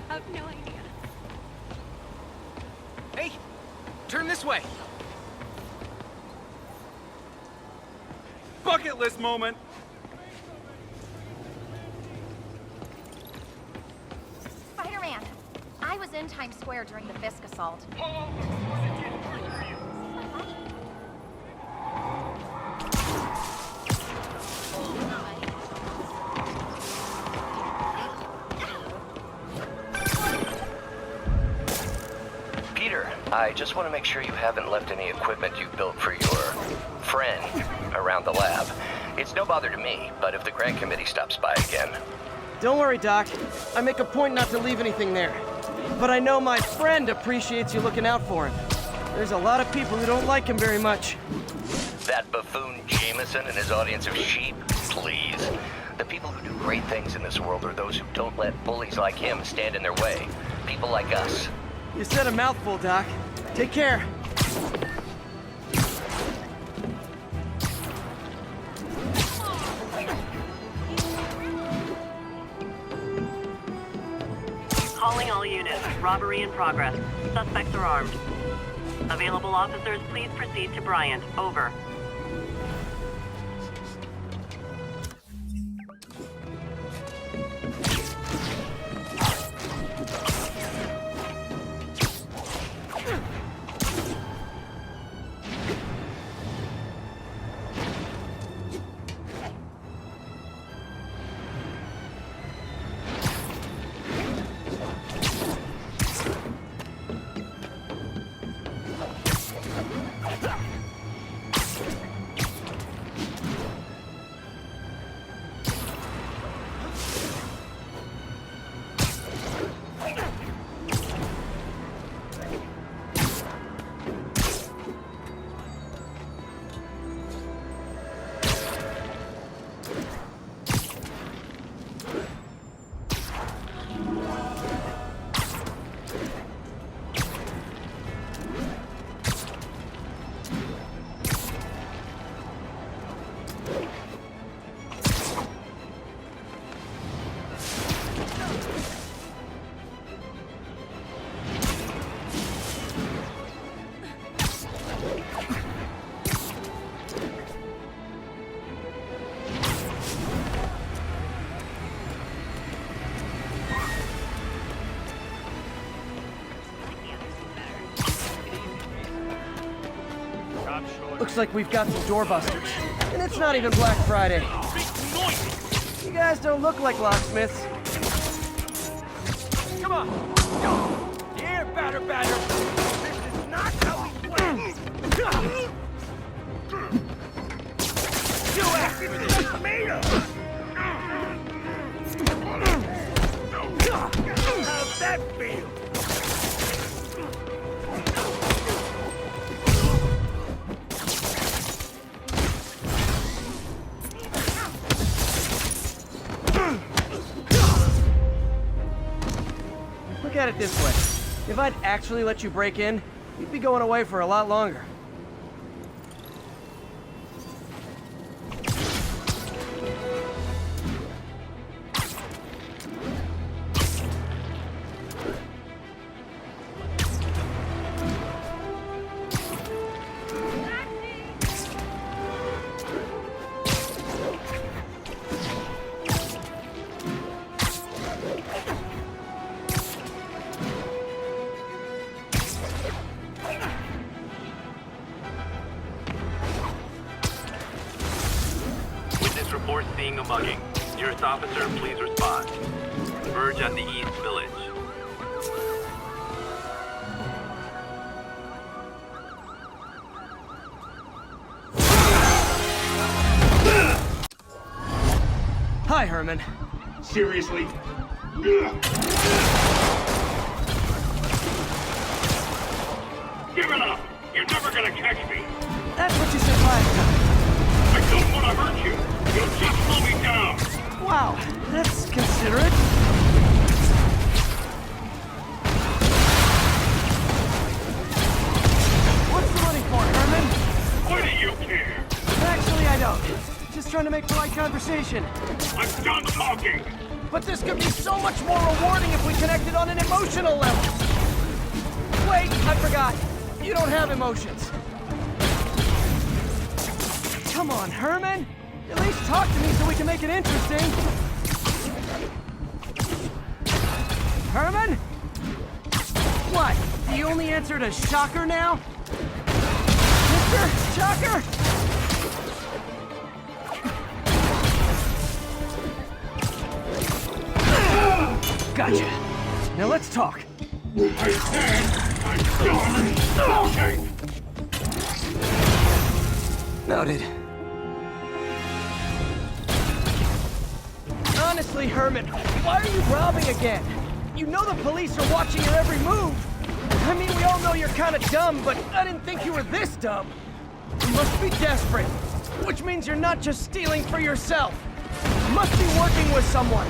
have no idea. Hey, turn this way. Bucket list moment. Spider-Man, I was in Times Square during the Fisk assault. Peter, I just want to make sure you haven't left any equipment you built for your friend around the lab. It's no bother to me, but if the grant committee stops by again... Don't worry, Doc. I make a point not to leave anything there. But I know my friend appreciates you looking out for him. There's a lot of people who don't like him very much. That buffoon Jameson and his audience of sheep? Please. The people who do great things in this world are those who don't let bullies like him stand in their way. People like us. You said a mouthful, Doc. Take care. Calling all units. Robbery in progress. Suspects are armed. Available officers, please proceed to Bryant. Over. Looks like we've got some doorbusters. And it's not even Black Friday. You guys don't look like locksmiths. Come on. Go. Yeah, batter. This is not how we play. You asked for this tomato. How's that feel? Look at it this way. If I'd actually let you break in, you'd be going away for a lot longer. Report seeing a mugging. Nearest officer, please respond. Verge at the East Village. Hi, Herman. Seriously? Give it up! You're never gonna catch me! That's what you said last time. I don't want to hurt you! You'll just slow me down! Wow, that's considerate. What's the money for, Herman? Why do you care? Actually, I don't. Just trying to make polite conversation. I'm done talking! but this could be so much more rewarding if we connected on an emotional level. Wait, I forgot. You don't have emotions. Come on, Herman. At least talk to me so we can make it interesting. Herman? What? Do you only answer to Shocker now? Mr. Shocker? Gotcha. Now let's talk. I said I'm done talking! Noted. Honestly, Herman, why are you robbing again? You know the police are watching your every move. I mean, we all know you're kind of dumb, but I didn't think you were this dumb. You must be desperate, which means you're not just stealing for yourself. You must be working with someone,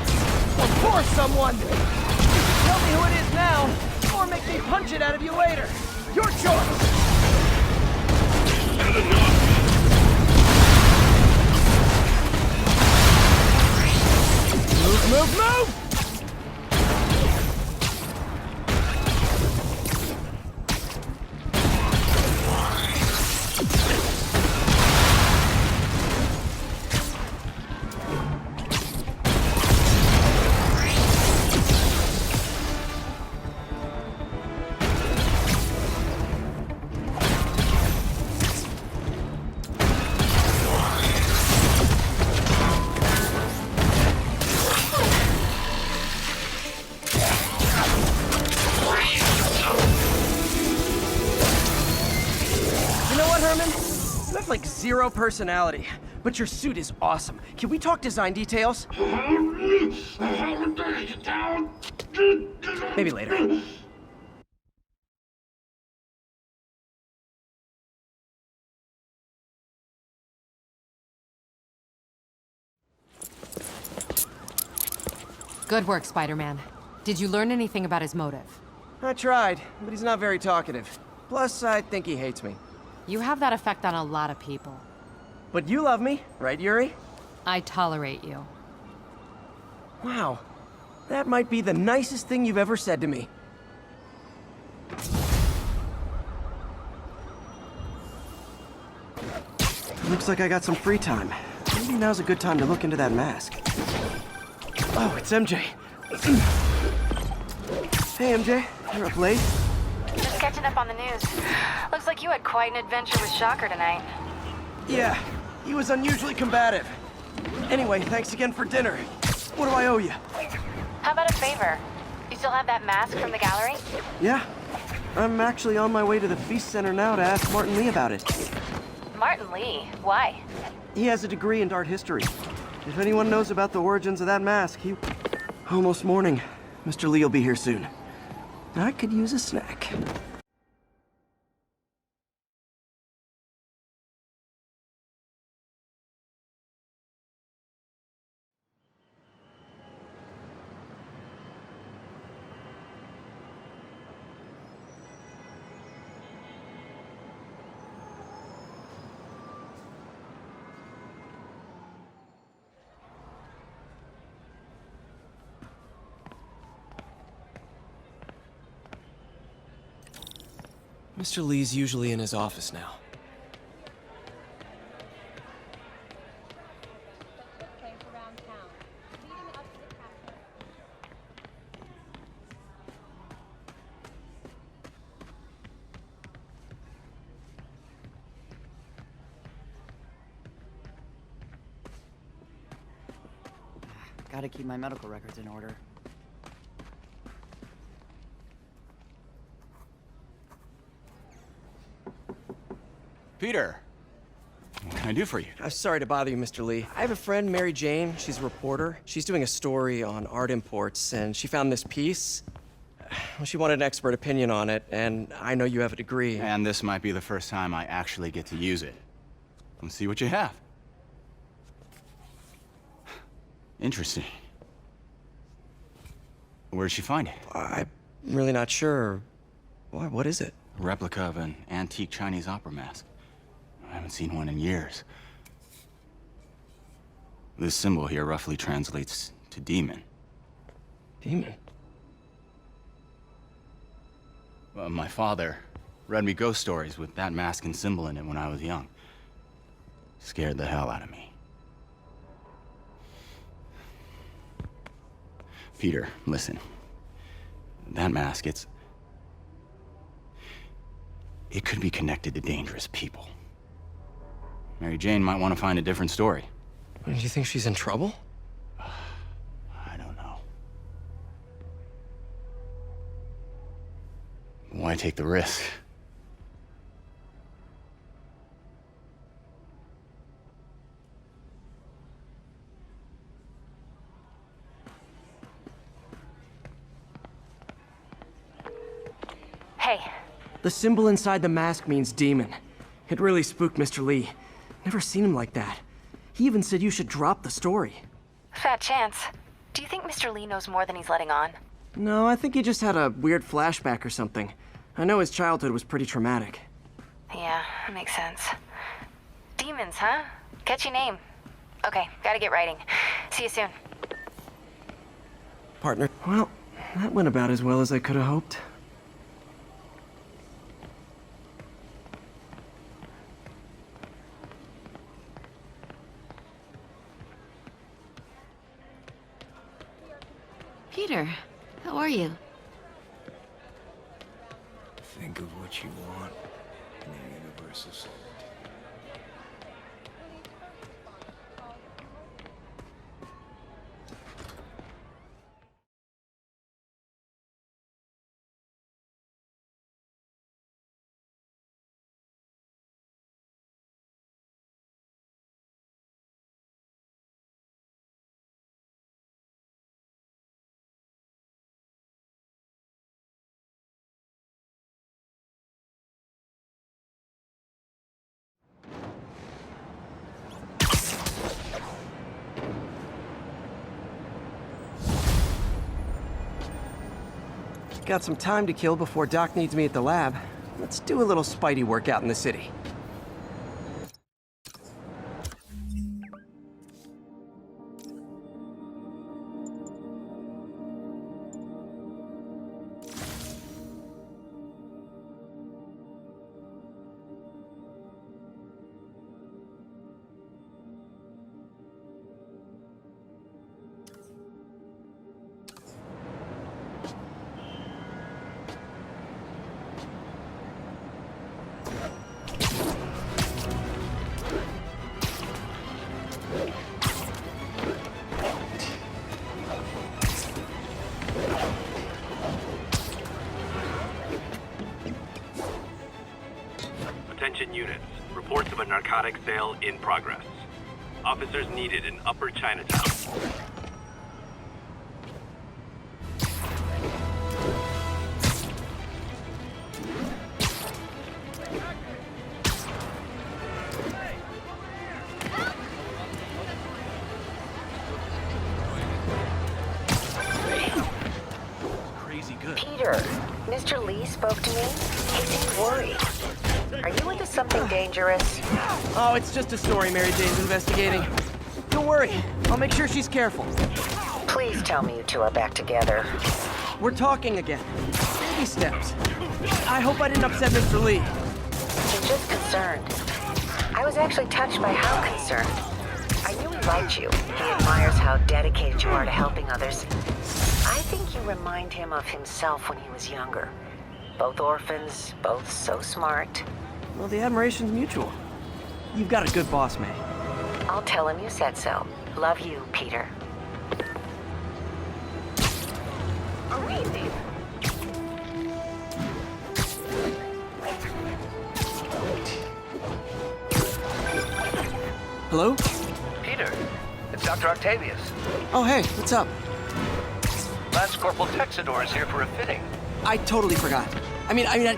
or for someone. You can tell me who it is now, or make me punch it out of you later. Your choice. Move, move, move! Like zero personality, but your suit is awesome. Can we talk design details? Maybe later. Good work, Spider-Man. Did you learn anything about his motive? I tried, but he's not very talkative. Plus, I think he hates me. You have that effect on a lot of people. But you love me, right, Yuri? I tolerate you. Wow. That might be the nicest thing you've ever said to me. Looks like I got some free time. Maybe now's a good time to look into that mask. Oh, it's MJ. Hey, MJ. You're up late? Just catching up on the news. Looks like you had quite an adventure with Shocker tonight. Yeah, he was unusually combative. Anyway, thanks again for dinner. What do I owe you? How about a favor? You still have that mask from the gallery? Yeah. I'm actually on my way to the Feast Center now to ask Martin Lee about it. Martin Lee? Why? He has a degree in art history. If anyone knows about the origins of that mask, he... Almost morning. Mr. Lee will be here soon. I could use a snack. Mr. Lee's usually in his office now. Gotta keep my medical records in order. Peter, what can I do for you? I'm sorry to bother you, Mr. Lee. I have a friend, Mary Jane. She's a reporter. She's doing a story on art imports, and she found this piece. Well, she wanted an expert opinion on it, and I know you have a degree. And this might be the first time I actually get to use it. Let's see what you have. Interesting. Where'd she find it? I'm really not sure. Why, what is it? A replica of an antique Chinese opera mask. I haven't seen one in years. This symbol here roughly translates to demon. Demon? My father read me ghost stories with that mask and symbol in it when I was young. Scared the hell out of me. Peter, listen. That mask, it could be connected to dangerous people. Mary Jane might want to find a different story. Do you think she's in trouble? I don't know. Why take the risk? Hey. The symbol inside the mask means demon. It really spooked Mr. Lee. Never seen him like that. He even said you should drop the story. Fat chance. Do you think Mr. Lee knows more than he's letting on? No, I think he just had a weird flashback or something. I know his childhood was pretty traumatic. Yeah, that makes sense. Demons, huh? Catchy name. Okay, gotta get writing. See you soon. Partner. Well, that went about as well as I could have hoped. Peter, how are you? Think of what you want, and the universe will send it. Got some time to kill before Doc needs me at the lab. Let's do a little Spidey workout in the city. Attention units. Reports of a narcotic sale in progress. Officers needed in Upper Chinatown. Crazy good. Peter, Mr. Lee spoke to me. He seemed worried. Are you into something dangerous? Oh, it's just a story Mary Jane's investigating. Don't worry, I'll make sure she's careful. Please tell me you two are back together. We're talking again. Baby steps. I hope I didn't upset Mr. Lee. I'm just concerned. I was actually touched by how concerned. I knew he liked you. He admires how dedicated you are to helping others. I think you remind him of himself when he was younger. Both orphans, both so smart. Well, the admiration's mutual. You've got a good boss, May. I'll tell him you said so. Love you, Peter. Oh, easy. Hello? Peter, it's Dr. Octavius. Oh, hey, what's up? Lance Corporal Texador is here for a fitting. I totally forgot. I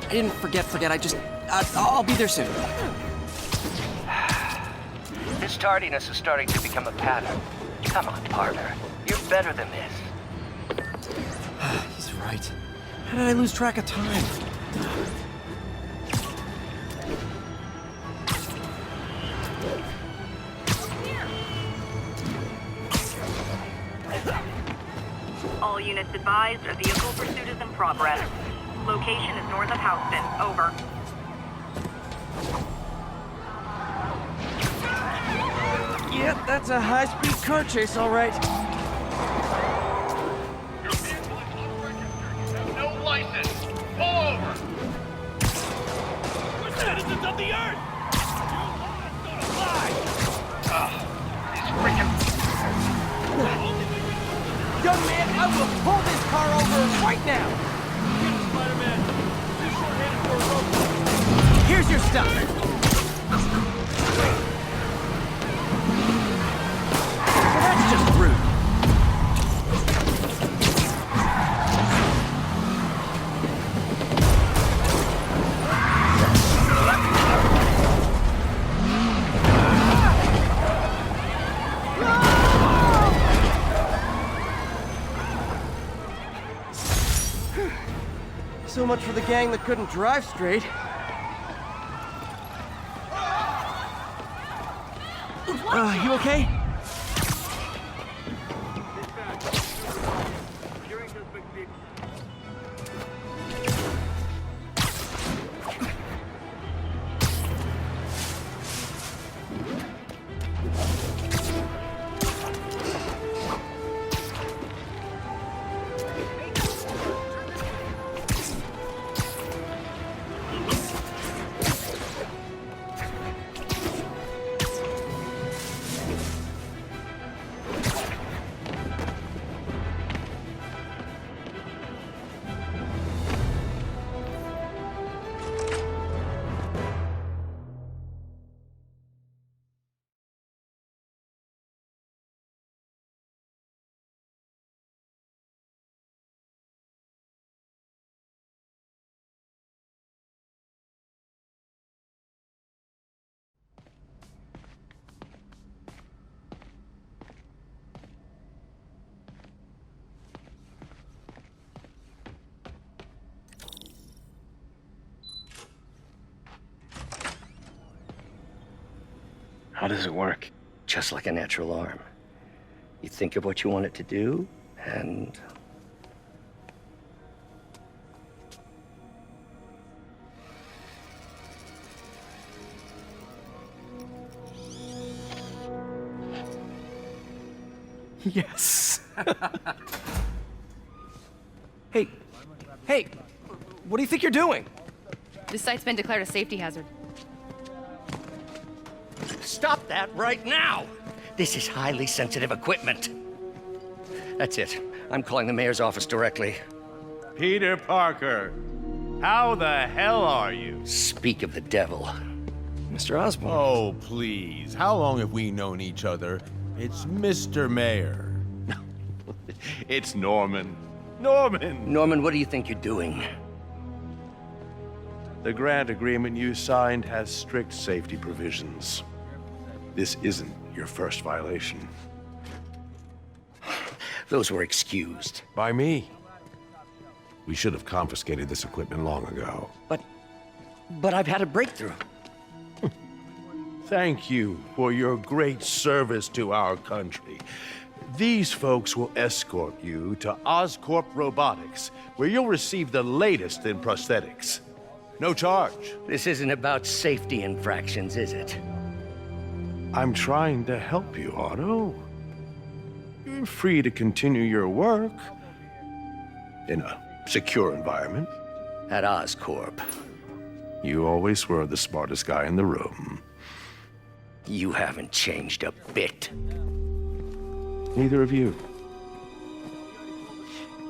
didn't forget. I just, I'll be there soon. This tardiness is starting to become a pattern. Come on, partner. You're better than this. He's right. How did I lose track of time? All All units advised, a vehicle pursuit is in progress. Location is north of Houston. Over. Yep, that's a high-speed car chase, all right. Your vehicle is unregistered. You have no license. Pull over. We're citizens of the Earth! You laws don't apply! These freaking... Young man, I will pull this car over right now! Get him, Spider-Man! Too short-handed for a rope. Here's your stuff. Well, that's just rude. So much for the gang that couldn't drive straight. You okay? How does it work? Just like a natural arm. You think of what you want it to do, and... Yes. Hey, what do you think you're doing? This site's been declared a safety hazard. Stop that right now! This is highly sensitive equipment. That's it. I'm calling the mayor's office directly. Peter Parker, how the hell are you? Speak of the devil. Mr. Osborn. Oh, please. How long have we known each other? It's Mr. Mayor. It's Norman. Norman! Norman, what do you think you're doing? The grant agreement you signed has strict safety provisions. This isn't your first violation. Those were excused. By me. We should have confiscated this equipment long ago. But I've had a breakthrough. Thank you for your great service to our country. These folks will escort you to Oscorp Robotics, where you'll receive the latest in prosthetics. No charge. This isn't about safety infractions, is it? I'm trying to help you, Otto. You're free to continue your work in a secure environment. At Oscorp. You always were the smartest guy in the room. You haven't changed a bit. Neither of you.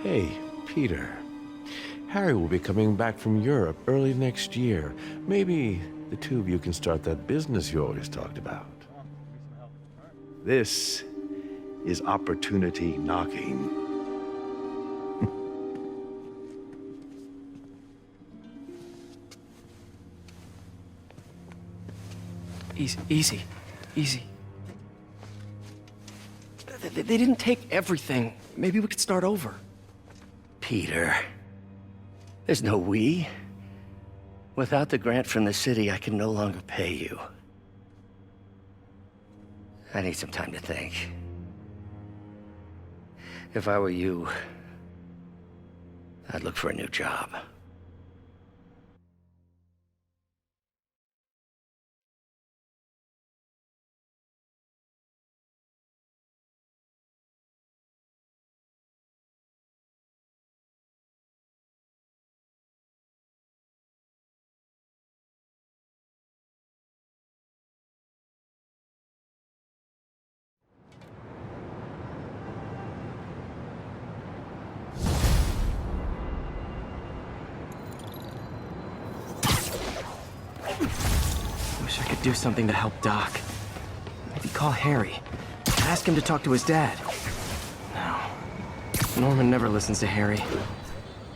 Hey, Peter. Harry will be coming back from Europe early next year. Maybe the two of you can start that business you always talked about. This is opportunity knocking. Easy. They didn't take everything. Maybe we could start over. Peter, there's no we. Without the grant from the city, I can no longer pay you. I need some time to think. If I were you, I'd look for a new job. Wish I could do something to help Doc. Maybe call Harry. Ask him to talk to his dad. No. Norman never listens to Harry.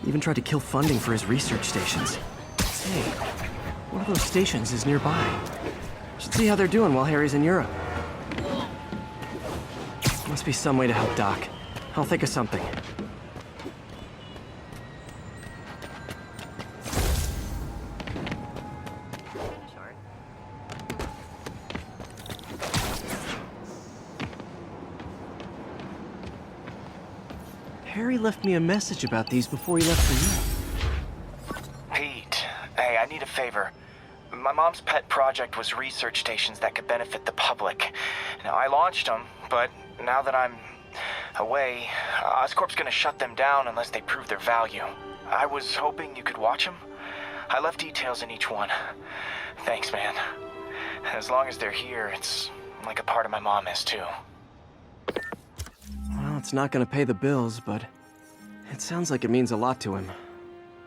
Even tried to kill funding for his research stations. Hey, one of those stations is nearby. Should see how they're doing while Harry's in Europe. Must be some way to help Doc. I'll think of something. Harry left me a message about these before he left for you. Pete, hey, I need a favor. My mom's pet project was research stations that could benefit the public. Now, I launched them, but now that I'm away, Oscorp's gonna shut them down unless they prove their value. I was hoping you could watch them. I left details in each one. Thanks, man. As long as they're here, it's like a part of my mom is, too. Well, it's not gonna pay the bills, but it sounds like it means a lot to him.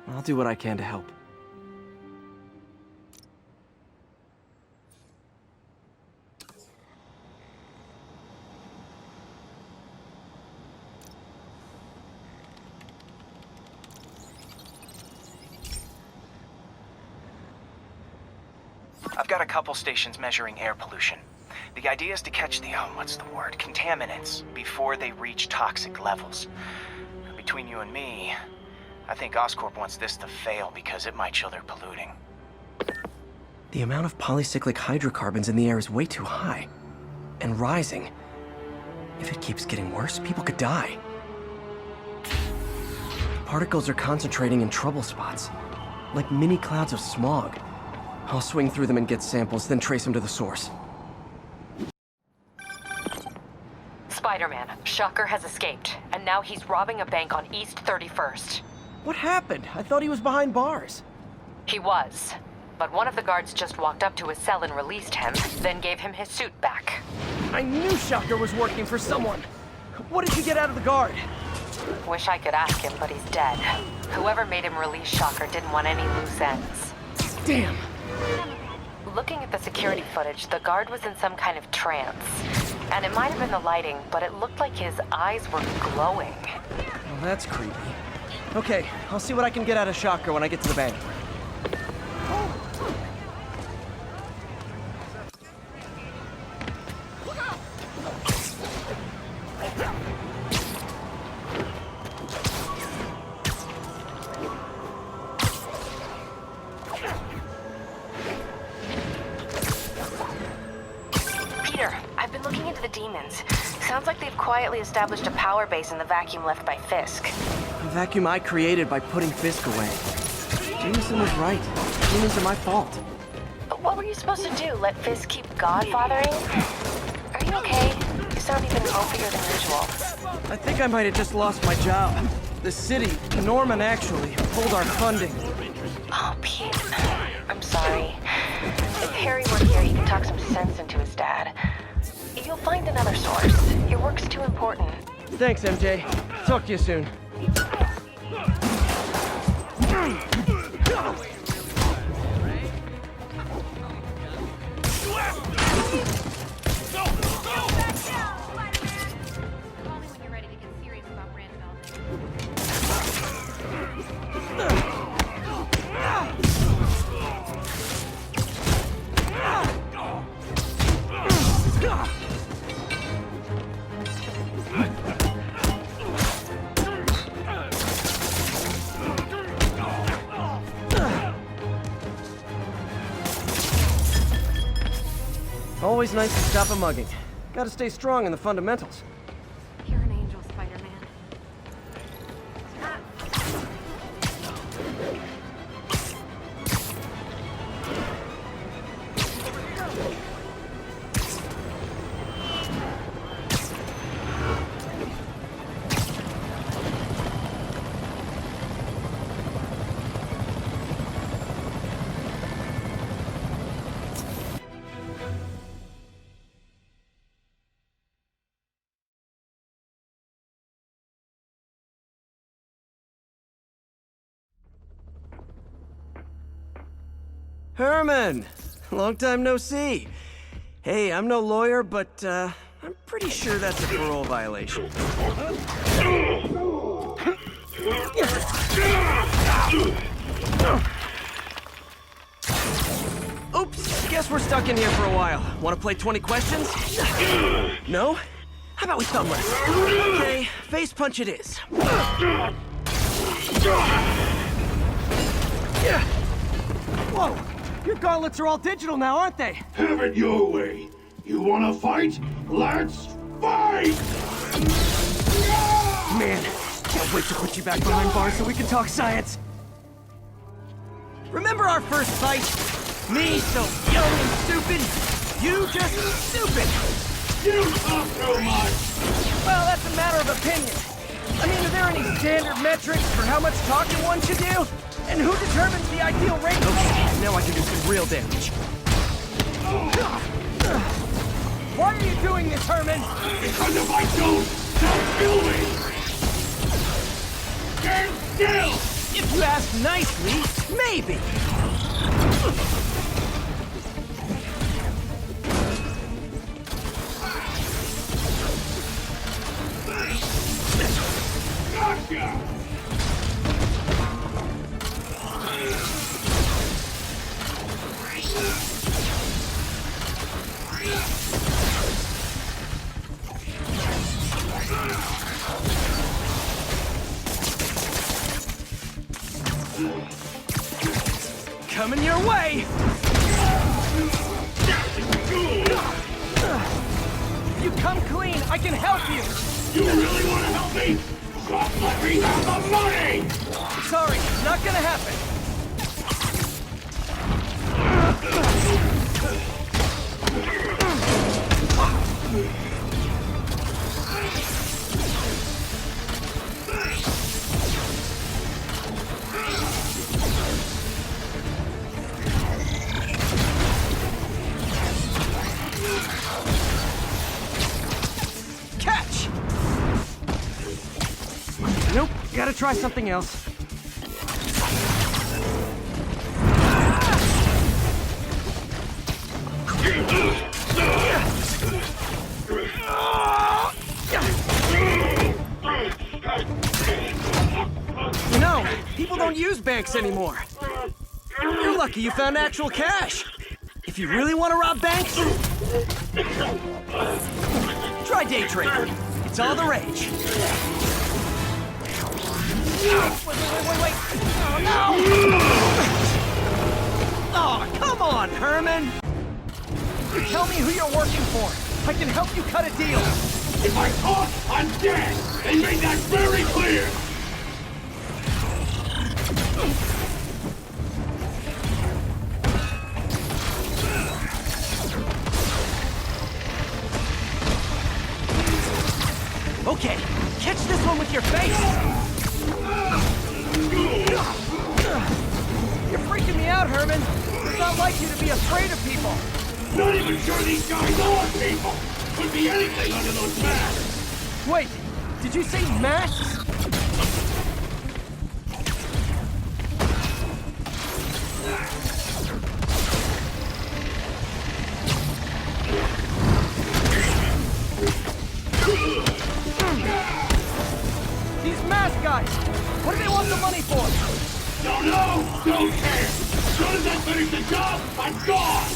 I'll do what I can to help. I've got a couple stations measuring air pollution. The idea is to catch the, contaminants before they reach toxic levels. Between you and me, I think Oscorp wants this to fail because it might show they're polluting. The amount of polycyclic hydrocarbons in the air is way too high. And rising. If it keeps getting worse, people could die. Particles are concentrating in trouble spots, like mini clouds of smog. I'll swing through them and get samples, then trace them to the source. Spiderman, Shocker has escaped, and now he's robbing a bank on East 31st. What happened? I thought he was behind bars. He was, but one of the guards just walked up to his cell and released him, then gave him his suit back. I knew Shocker was working for someone. What did he get out of the guard? Wish I could ask him, but he's dead. Whoever made him release Shocker didn't want any loose ends. Damn! Looking at the security footage, the guard was in some kind of trance. And it might have been the lighting, but it looked like his eyes were glowing. Well, that's creepy. Okay, I'll see what I can get out of Shocker when I get to the bank. Sounds like they've quietly established a power base in the vacuum left by Fisk. A vacuum I created by putting Fisk away. Jameson was right. Demons are my fault. What were you supposed to do? Let Fisk keep godfathering? Are you okay? You sound even mopeier than usual. I think I might have just lost my job. The city, Norman actually, pulled our funding. Oh, Pete. I'm sorry. If Harry were here, he could talk some sense into his dad. You'll find another source. Your work's too important. Thanks, MJ. Talk to you soon. Always nice to stop a mugging. Gotta stay strong in the fundamentals. You're an angel, Spider-Man. Herman! Long time no see. Hey, I'm no lawyer, but I'm pretty sure that's a parole violation. Oops, guess we're stuck in here for a while. Want to play 20 questions? No? How about we thumb wrestle? Okay, face punch it is. Whoa! Your gauntlets are all digital now, aren't they? Have it your way. You wanna fight? Let's fight! Man, can't wait to put you back behind bars so we can talk science. Remember our first fight? Me so young and stupid, you just stupid. You talk too much. Well, that's a matter of opinion. I mean, are there any standard metrics for how much talking one should do? And who determines the ideal rate? Okay, now I can do some real damage. Why are you doing this, Herman? Because if I don't, they'll kill me! Stand still! If you ask nicely, maybe. Gotcha! Coming your way! If you come clean, I can help you! You really want to help me? Just let me have the money! Sorry, not gonna happen. Catch! Nope, gotta try something else. You know, people don't use banks anymore. You're lucky you found actual cash. If you really want to rob banks, try day trading. It's all the rage. Wait. Oh, no! Oh, come on, Herman! You tell me who you're working for. I can help you cut a deal. If I talk, I'm dead! They made that very clear! Okay, catch this one with your face! You're freaking me out, Herman. It's not like you to be afraid of people. Not even sure these guys are people! Could be anything under those masks! Wait, did you say masks? These mask guys! What do they want the money for? Don't know! Don't care! As soon as I finish the job, I'm gone!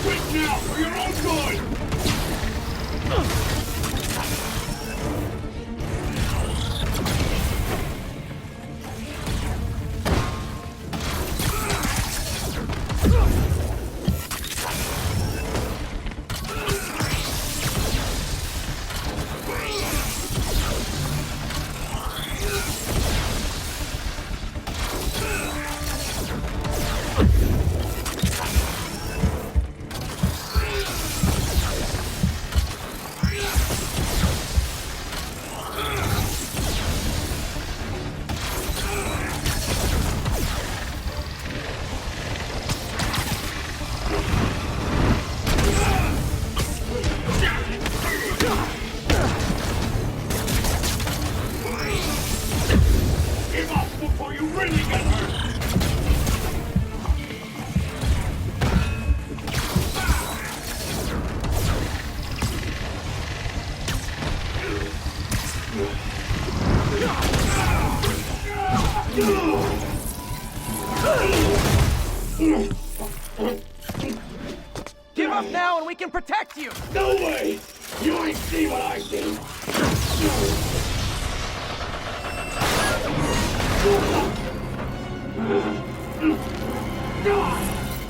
Quit now, for your own good! Give up now and we can protect you! No way! You ain't see what I see!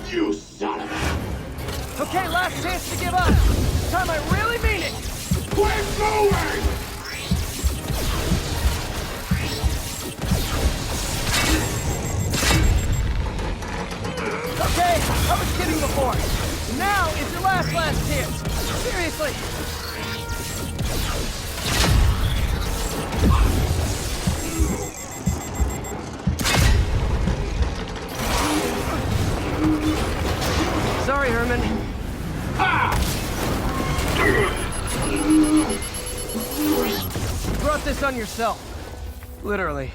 You son of a... Okay, last chance to give up! This time I really mean it! Quit moving! Okay, I was kidding before. Now is your last chance. Seriously. Sorry, Herman. You brought this on yourself. Literally.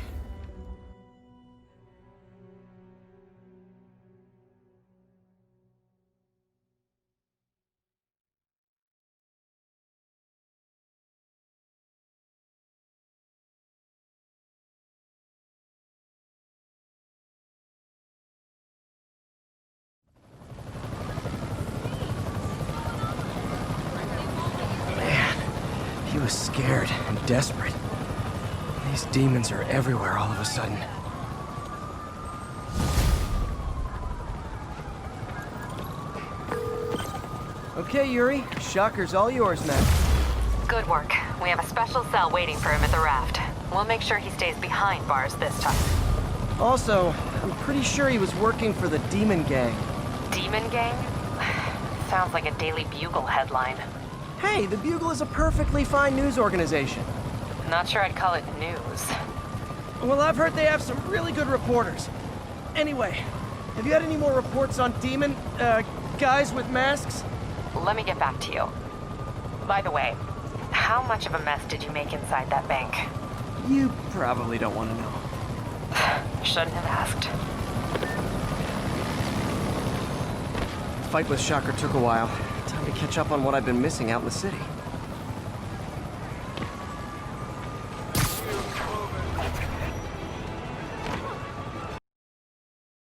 He was scared and desperate. These demons are everywhere all of a sudden. Okay, Yuri. Shocker's all yours, man. Good work. We have a special cell waiting for him at the raft. We'll make sure he stays behind bars this time. Also, I'm pretty sure he was working for the Demon Gang. Demon Gang? Sounds like a Daily Bugle headline. Hey, the Bugle is a perfectly fine news organization. Not sure I'd call it news. Well, I've heard they have some really good reporters. Anyway, have you had any more reports on demon, guys with masks? Let me get back to you. By the way, how much of a mess did you make inside that bank? You probably don't want to know. Shouldn't have asked. The fight with Shocker took a while. Time to catch up on what I've been missing out in the city.